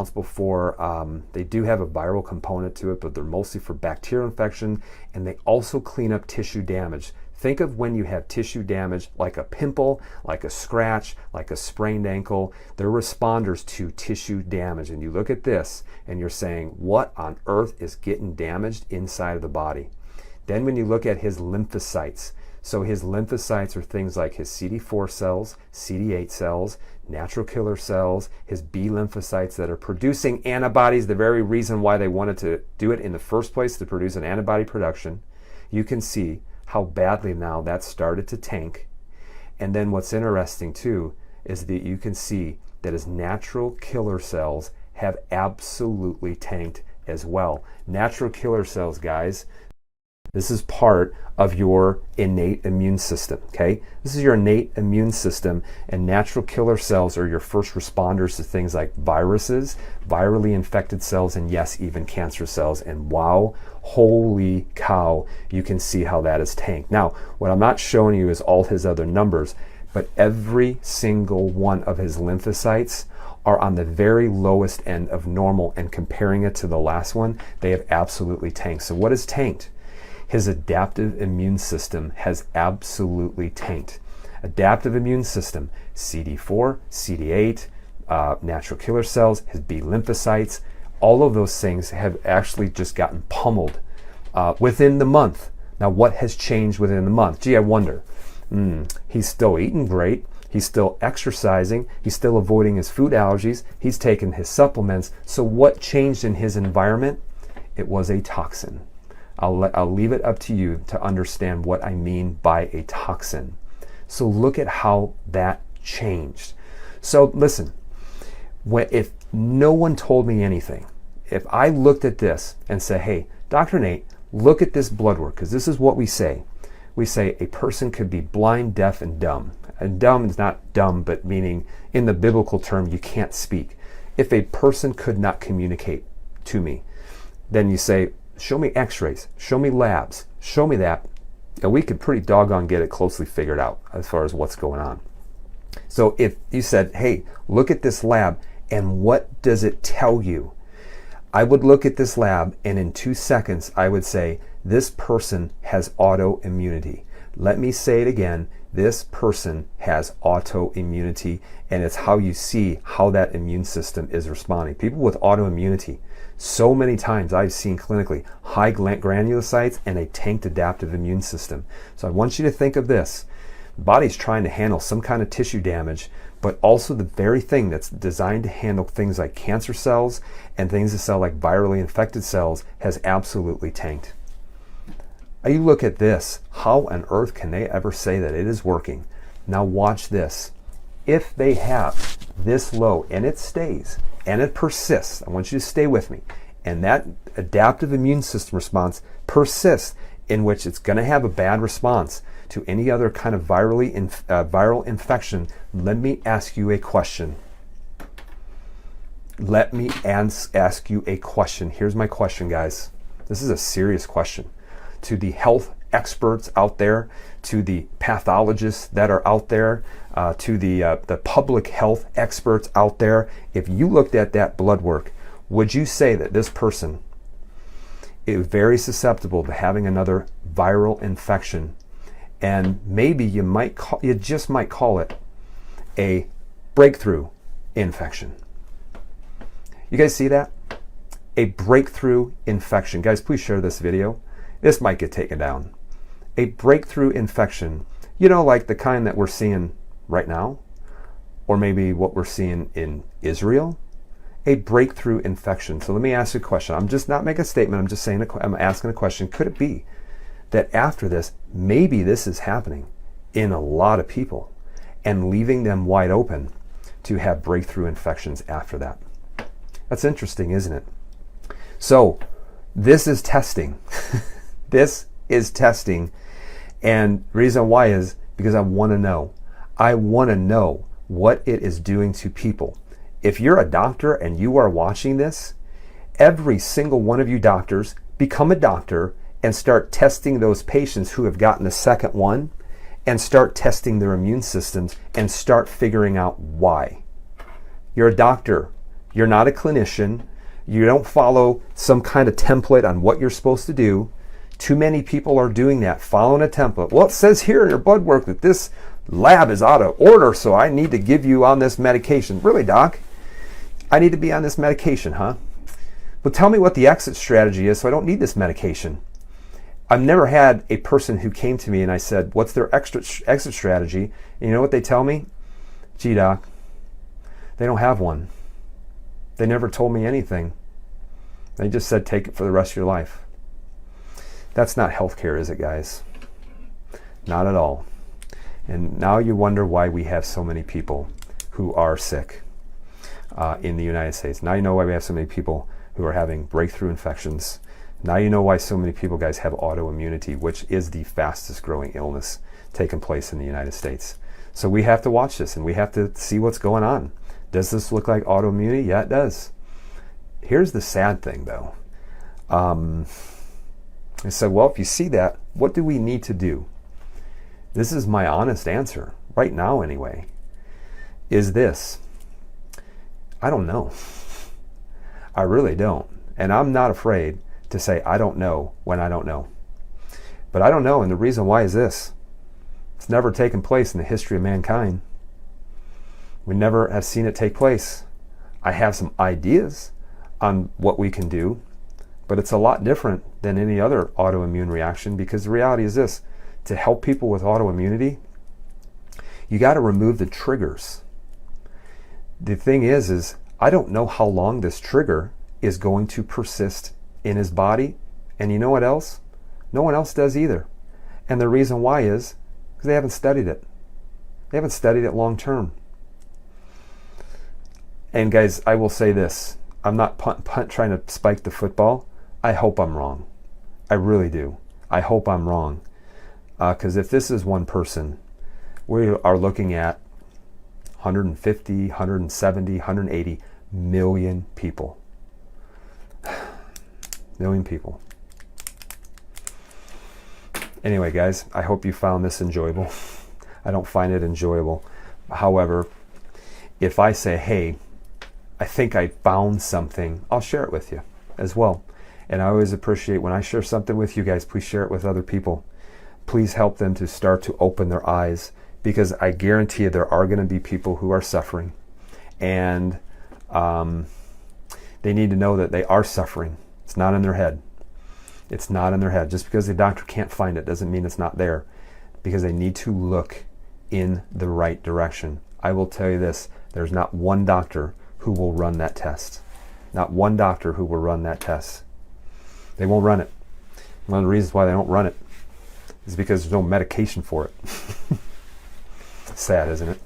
responsible for, they do have a viral component to it, but they're mostly for bacterial infection, and they also clean up tissue damage. Think of when you have tissue damage like a pimple, like a scratch, like a sprained ankle. They're responders to tissue damage. And you look at this and you're saying, what on earth is getting damaged inside of the body? Then when you look at his lymphocytes, so his lymphocytes are things like his CD4 cells, CD8 cells, natural killer cells, his B lymphocytes that are producing antibodies, the very reason why they wanted to do it in the first place, to produce an antibody production. You can see how badly now that started to tank. And then what's interesting too is that you can see that his natural killer cells have absolutely tanked as well. Natural killer cells, guys, this is part of your innate immune system, okay? This is your innate immune system, and natural killer cells are your first responders to things like viruses, virally infected cells, and yes, even cancer cells. And wow, holy cow, you can see how that is tanked. Now, what I'm not showing you is all his other numbers, but every single one of his lymphocytes are on the very lowest end of normal, and comparing it to the last one, they have absolutely tanked. So what is tanked? His adaptive immune system has absolutely tanked. Adaptive immune system, CD4, CD8, natural killer cells, his B lymphocytes, all of those things have actually just gotten pummeled within the month. Now, what has changed within the month? Gee, I wonder. He's still eating great. He's still exercising. He's still avoiding his food allergies. He's taken his supplements. So what changed in his environment? It was a toxin. I'll leave it up to you to understand what I mean by a toxin. So look at how that changed. So listen, if no one told me anything, if I looked at this and said, hey, Dr. Nate, look at this blood work, because this is what we say. We say a person could be blind, deaf, and dumb. And dumb is not dumb, but meaning in the biblical term, you can't speak. If a person could not communicate to me, then you say, show me x-rays, show me labs, show me that, and we could pretty doggone get it closely figured out as far as what's going on. So if you said, hey, look at this lab, and what does it tell you? I would look at this lab, and in 2 seconds, I would say, this person has autoimmunity. Let me say it again. This person has autoimmunity, and it's how you see how that immune system is responding. People with autoimmunity, so many times I've seen clinically high granulocytes and a tanked adaptive immune system. So I want you to think of this. The body's trying to handle some kind of tissue damage, but also the very thing that's designed to handle things like cancer cells and things that cell like virally infected cells has absolutely tanked. You look at this, how on earth can they ever say that it is working? Now watch this. If they have this low and it stays and it persists, I want you to stay with me, and that adaptive immune system response persists, in which it's going to have a bad response to any other kind of viral infection, let me ask you a question. Let me ask you a question. Here's my question, guys. This is a serious question. To the health experts out there, to the pathologists that are out there, to the public health experts out there, if you looked at that blood work, would you say that this person is very susceptible to having another viral infection? And maybe you just might call it a breakthrough infection. You guys see that? A breakthrough infection. Guys, please share this video. This might get taken down. A breakthrough infection, like the kind that we're seeing right now, or maybe what we're seeing in Israel. A breakthrough infection. So let me ask you a question. I'm just not making a statement. I'm just saying, I'm asking a question. Could it be that after this, maybe this is happening in a lot of people and leaving them wide open to have breakthrough infections after that? That's interesting, isn't it? So this is testing. This is testing. And the reason why is because I want to know. I want to know what it is doing to people. If you're a doctor and you are watching this, every single one of you doctors, become a doctor and start testing those patients who have gotten the second one, and start testing their immune systems and start figuring out why. You're a doctor. You're not a clinician. You don't follow some kind of template on what you're supposed to do. Too many people are doing that, following a template. Well, it says here in your blood work that this lab is out of order, so I need to give you on this medication. Really, doc? I need to be on this medication, huh? Well, tell me what the exit strategy is so I don't need this medication. I've never had a person who came to me and I said, what's their exit strategy? And you know what they tell me? Gee, doc, they don't have one. They never told me anything. They just said, take it for the rest of your life. That's not healthcare, is it, guys? Not at all. And now you wonder why we have so many people who are sick in the United States. Now you know why we have so many people who are having breakthrough infections. Now you know why so many people, guys, have autoimmunity, which is the fastest growing illness taking place in the United States. So we have to watch this and we have to see what's going on. Does this look like autoimmunity? Yeah, it does. Here's the sad thing, though. I said, well, if you see that, what do we need to do? This is my honest answer, right now anyway, is this. I don't know. I really don't. And I'm not afraid to say I don't know when I don't know. But I don't know, and the reason why is this. It's never taken place in the history of mankind. We never have seen it take place. I have some ideas on what we can do, but it's a lot different than any other autoimmune reaction, because the reality is this. To help people with autoimmunity, you got to remove the triggers. The thing is I don't know how long this trigger is going to persist in his body. And you know what else? No one else does either. And the reason why is because they haven't studied it. They haven't studied it long term. And guys, I will say this. I'm not trying to spike the football. I hope I'm wrong. I really do. I hope I'm wrong. Because if this is one person, we are looking at 150, 170, 180 million people. Million people. Anyway, guys, I hope you found this enjoyable. I don't find it enjoyable. However, if I say, hey, I think I found something, I'll share it with you as well. And I always appreciate when I share something with you guys, please share it with other people. Please help them to start to open their eyes, because I guarantee you there are going to be people who are suffering, and they need to know that they are suffering. It's not in their head. It's not in their head. Just because the doctor can't find it doesn't mean it's not there, because they need to look in the right direction. I will tell you this, there's not one doctor who will run that test. Not one doctor who will run that test. They won't run it. One of the reasons why they don't run it is because there's no medication for it. Sad, isn't it?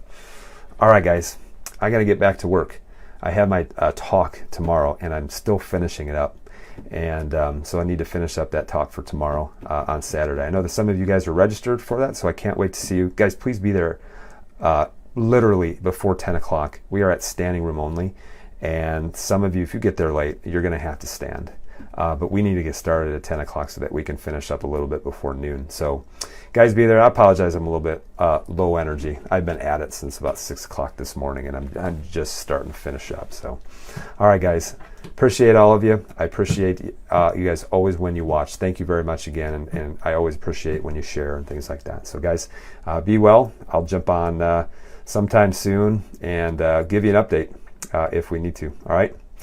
All right, guys, I got to get back to work. I have my talk tomorrow, and I'm still finishing it up. And so I need to finish up that talk for tomorrow on Saturday. I know that some of you guys are registered for that, so I can't wait to see you. Guys, please be there literally before 10 o'clock. We are at standing room only. And some of you, if you get there late, you're going to have to stand. But we need to get started at 10 o'clock so that we can finish up a little bit before noon. So guys, be there. I apologize, I'm a little bit low energy. I've been at it since about 6 o'clock this morning, and I'm just starting to finish up. So, all right, guys, appreciate all of you. I appreciate you guys always when you watch. Thank you very much again, and I always appreciate when you share and things like that. So guys, be well. I'll jump on sometime soon and give you an update if we need to. All right.